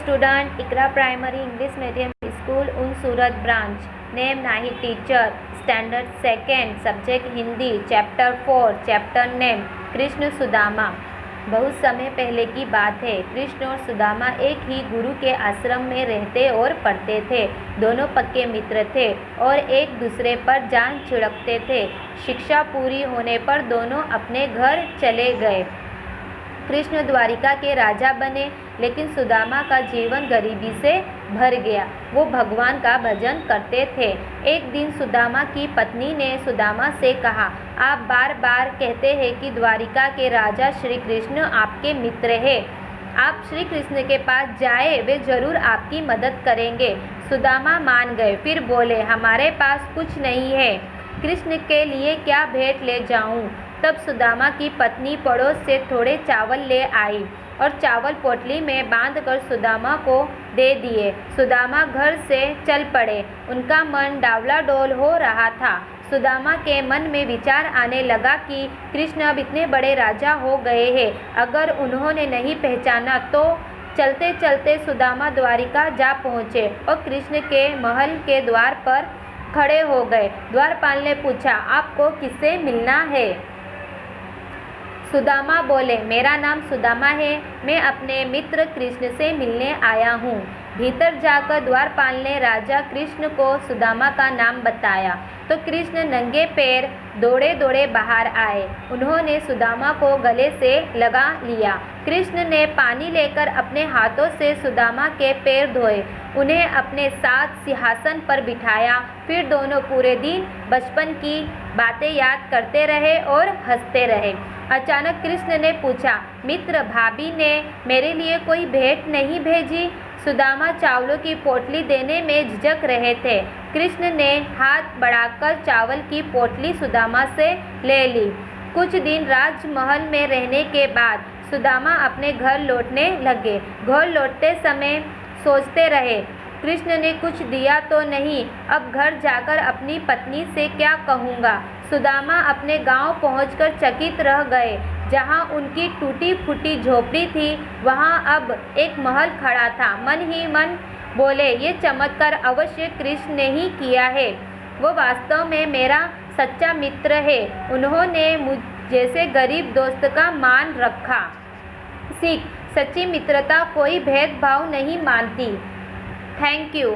student, Ikra Primary English Medium School, Surat branch. Name Nahi teacher. Standard 2nd. Subject Hindi. Chapter 4. Chapter name Krishna Sudama. बहुत समय पहले की बात है। कृष्ण और सुदामा एक ही गुरु के आश्रम में रहते और पढ़ते थे। दोनों पक्के मित्र थे और एक दूसरे पर जान छिड़कते थे। शिक्षा पूरी होने पर दोनों अपने घर चले गए। कृष्ण द्वारिका के राजा बने, लेकिन सुदामा का जीवन गरीबी से भर गया। वो भगवान का भजन करते थे। एक दिन सुदामा की पत्नी ने सुदामा से कहा, आप बार बार कहते हैं कि द्वारिका के राजा श्री कृष्ण आपके मित्र हैं। आप श्री कृष्ण के पास जाए, वे जरूर आपकी मदद करेंगे। सुदामा मान गए। फिर बोले, हमारे पास कुछ नहीं है, कृष्ण के लिए क्या भेंट ले जाऊं? तब सुदामा की पत्नी पड़ोस से थोड़े चावल ले आई और चावल पोटली में बांधकर सुदामा को दे दिए। सुदामा घर से चल पड़े। उनका मन डावलाडोल हो रहा था। सुदामा के मन में विचार आने लगा कि कृष्ण अब इतने बड़े राजा हो गए हैं, अगर उन्होंने नहीं पहचाना तो। चलते चलते सुदामा द्वारिका जा पहुँचे और कृष्ण के महल के द्वार पर खड़े हो गए। द्वारपाल ने पूछा, आपको किससे मिलना है? सुदामा बोले, मेरा नाम सुदामा है, मैं अपने मित्र कृष्ण से मिलने आया हूँ। भीतर जाकर द्वारपाल ने राजा कृष्ण को सुदामा का नाम बताया तो कृष्ण नंगे पैर दौड़े दौड़े बाहर आए। उन्होंने सुदामा को गले से लगा लिया। कृष्ण ने पानी लेकर अपने हाथों से सुदामा के पैर धोए, उन्हें अपने साथ सिंहासन पर बिठाया। फिर दोनों पूरे दिन बचपन की बातें याद करते रहे और हंसते रहे। अचानक कृष्ण ने पूछा, मित्र, भाभी ने मेरे लिए कोई भेंट नहीं भेजी? सुदामा चावलों की पोटली देने में झिझक रहे थे। कृष्ण ने हाथ बढ़ाकर चावल की पोटली सुदामा से ले ली। कुछ दिन राजमहल में रहने के बाद सुदामा अपने घर लौटने लगे। घर लौटते समय सोचते रहे, कृष्ण ने कुछ दिया तो नहीं, अब घर जाकर अपनी पत्नी से क्या कहूँगा। सुदामा अपने गांव पहुंचकर चकित रह गए। जहां उनकी टूटी फूटी झोपड़ी थी, वहां अब एक महल खड़ा था। मन ही मन बोले, ये चमत्कार अवश्य कृष्ण ने ही किया है। वो वास्तव में मेरा सच्चा मित्र है। उन्होंने मुझ जैसे गरीब दोस्त का मान रखा। सीख, सच्ची मित्रता कोई भेदभाव नहीं मानती। Thank you.